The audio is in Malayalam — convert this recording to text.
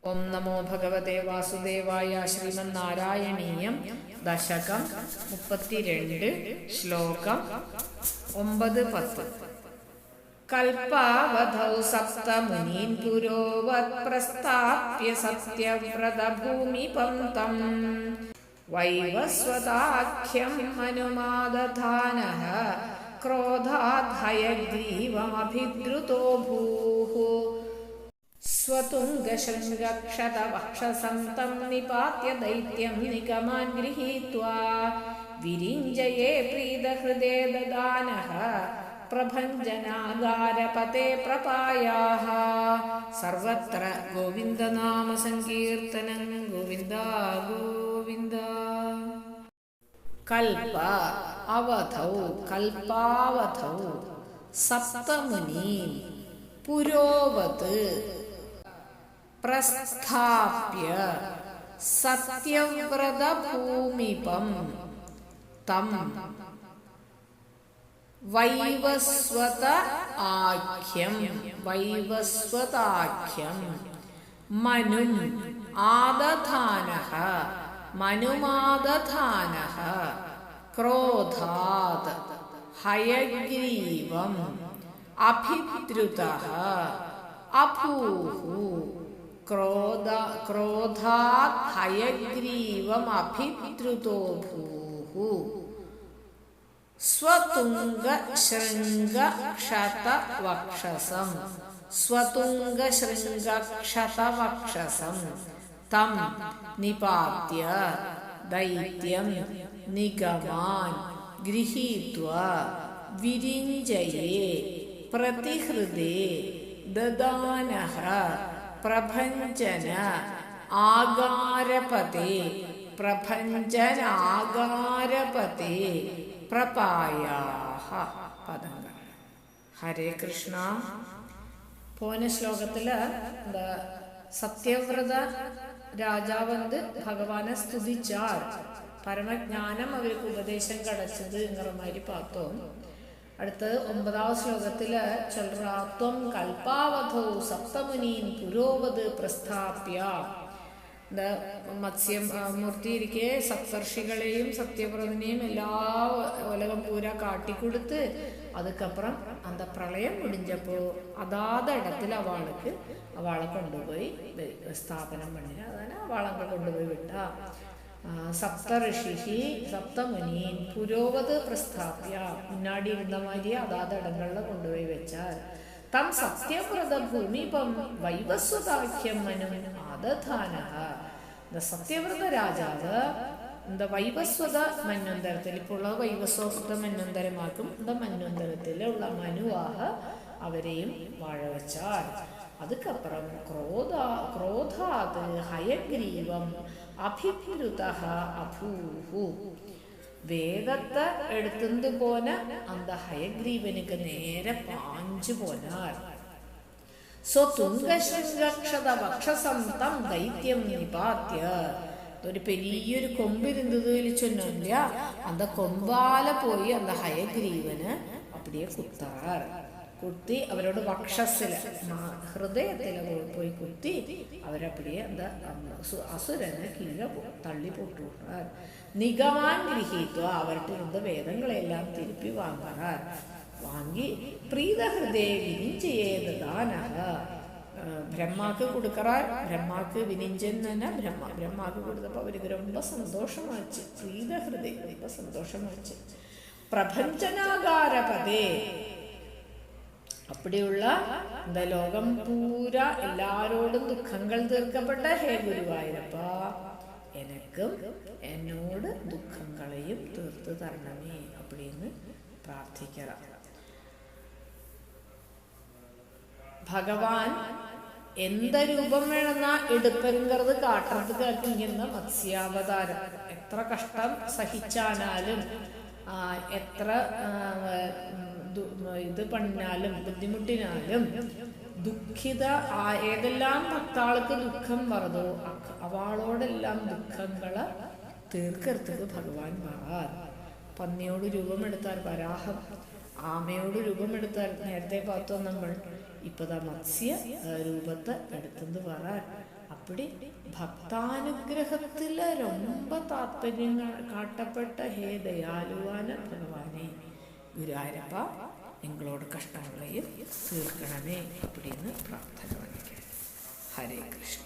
ഓം നമോ ഭഗവതേ വാസുദേവായ. ശ്രീമന്നാരായണീയം ദശകം 32 ശ്ലോകം 9-10. കൽപ്പാവധൗ സപ്തമുനീൻ പുരോവത് പ്രസ്ഥാപ്യ സത്യവ്രതഭൂമിപം തം വൈവസ്വതാഖ്യം അനുമാദധാനഃ ക്രോധാത് ഹയഗ്രീവമഭിദ്രുതോ ഭൂഃ സ്വതുംഗശൃംഗക്ഷതവക്ഷസം തം നിപാത്യ ദൈത്യം നിഗമാൻ ഗൃഹീത്വാ വിരിഞ്ജയേ പ്രീതഹൃദേ ദദാനഃ പ്രഭഞ്ജനാകാരപതേ പ്രപായാഃ. സർവത്ര ഗോവിന്ദനാമ സങ്കീർത്തനം. ഗോവിന്ദ ഗോവിന്ദ. കൽപ അവധൗ കൽപാവധൗ സപ്തമുനീൻ പുരോവത് പ്രസ്ഥാപ്യ സത്യവ്രതഭൂമിപം തം വൈവസ്വതാഖ്യം മനും മനുമാദധാനഃ ക്രോധാത് ഹയഗ്രീവം അഭിദ്രുതഃ അഭൂഃ. ക്രോധാത് ഹയഗ്രീവം അഭിദ്രുതോ ഭൂഃ. സ്വതുംഗശൃംഗക്ഷതവക്ഷസം തം നിപാത്യ ദൈത്യം നിഗമാൻ ഗൃഹീത്വാ വിരിഞ്ജയേ പ്രതിഹൃദേ ദദാനഃ പ്രഭഞ്ജന ആകാരപതേ പ്രപായാഃ. പദങ്ങൾ. ഹരേ കൃഷ്ണ. പോന ശ്ലോകത്തില് സത്യവ്രത രാജാവ് ഭഗവാനെ സ്തുതിച്ചാൽ പരമജ്ഞാനം അവർക്ക് ഉപദേശം കിടച്ചത് ഇങ്ങറമാതിരി പാത്തോ. അടുത്ത് 9ാം ശ്ലോകത്തില് ചൊല്ലുറാത്വം കൽപ്പാവധൗ സപ്തമുനീൻ പുരോവത് പ്രസ്ഥാപ്യ. മത്സ്യം മൂർത്തിയിരിക്കെ സപ്തർഷികളെയും സത്യവ്രതനെയും എല്ലാ ഉലകം പൂര കാട്ടിക്കൊടുത്ത് അതുക്കപ്പുറം അന്ത പ്രളയം മുടിഞ്ഞപ്പോ അതാത് ഇടത്തിൽ അവളെ കൊണ്ടുപോയി സ്ഥാപനം പണിയ. അതാണ് അവളെ കൊണ്ടുപോയി വിട്ട. സപ്തഋഷി സപ്തമുനീൻ പുരോവത് പ്രസ്ഥാപ്യ. മുന്നാടി ഇരുന്ന മാതിരി അതാത് ഇടങ്ങളിൽ കൊണ്ടുപോയി വെച്ചാൽ തം സത്യവ്രത ഭൂമിപം വൈവസ്വതാഖ്യം മനും ആദധാനഃ. സത്യവ്രത രാജാവ് വൈവസ്വത മന്വന്തരത്തിൽ ഇപ്പോൾ ഉള്ള വൈവസ്വത മന്വന്തരമാക്കും മന്വന്തരത്തിലുള്ള മനുവാഹ അവരെയും വാഴ വെച്ചാൽ അതുക്കപ്പുറം ക്രോധാത് ഹയഗ്രീവം അഭിദ്രുതഃ അഭൂഃ. വേദത്തെ എടുത്തുകൊണ്ട് പോന അന്ത ഹയഗ്രീവനുക്ക് നേരെ പാഞ്ചു പോനാൽ സ്വതുംഗശൃംഗക്ഷതവക്ഷസം തം ദൈത്യം നിപാത്യ. ഒരു പെരിയൊരു കൊമ്പിരുന്നതിൽ ചൊന്നില്ല അന്ത കൊമ്പാല പോയി അന്ത ഹയഗ്രീവന് അപ്പടിയെ കുത്താർ. കുത്തി അവരോട് വക്ഷസില് ഹൃദയത്തില് പോയി കുത്തി അവരപ്പടിയെ അസുരനെ കീഴെ തള്ളി പൊട്ടുവിട്ടാർ. നിഗമാൻ ഗൃഹീത്വ അവരുടെ വേദങ്ങളെല്ലാം തിരുപ്പി വാങ്ങി പ്രീതഹൃദയ വിരിഞ്ചയേ ദദാനഃ. ബ്രഹ്മാക്ക് കൊടുക്കറാർ. ബ്രഹ്മാക്ക് വിനിഞ്ചൻ തന്നെ ബ്രഹ്മാക്ക് കൊടുത്തപ്പോ അവർക്ക് ரொம்ப സന്തോഷമാச்சு. പ്രീതഹൃദയ ரொம்ப സന്തോഷമാச்சு. പ്രഭഞ്ജനാകാരപതേ അപ്പടിയുള്ള ലോകം പൂര എല്ലാരോടും ദുഃഖങ്ങൾ തീർക്കപ്പെട്ട ഹേ ഗുരുവായൂരപ്പ എനക്കും എന്നോട് ദുഃഖങ്ങളെയും തീർത്തു തരണമേ அப்படின்னு പ്രാർത്ഥിക്കണം. ഭഗവാൻ എന്ത രൂപം വേണമെന്നാ എടുപ്പരുന്നത് കാട്ടുന്നത് കേൾക്കുന്ന മത്സ്യാവതാരം. എത്ര കഷ്ടം സഹിച്ചാലും എത്ര ഇത് പണിനാലും ബുദ്ധിമുട്ടിനാലും ദുഃഖിത ഏതെല്ലാം ഭക്താൾക്ക് ദുഃഖം വരതോ അവളോടെല്ലാം ദുഃഖങ്ങളെ തീർക്കരുത് ഭഗവാൻ മാറാൻ. പന്നിയോട് രൂപമെടുത്താൽ വരാഹം, ആമയോട് രൂപമെടുത്താൽ നേരത്തെ பார்த்தோம் നമ്മൾ. ഇപ്പതാ മത്സ്യ രൂപത്തെ എടുത്തെന്ന് പറയാൻ. அப்படி பக்தானுகிரகத்தில் ரொம்ப தாத்பര്യங்கள் காட்டப்பட்ட ஹே தயாலுவான பகவானே குருவாயூரப்பா எங்களோட கஷ்டங்களையும் தீர்க்கണமே அப்படின்னு பிரார்த்தனை பண்ணிக்கிறேன். ஹரே கிருஷ்ண.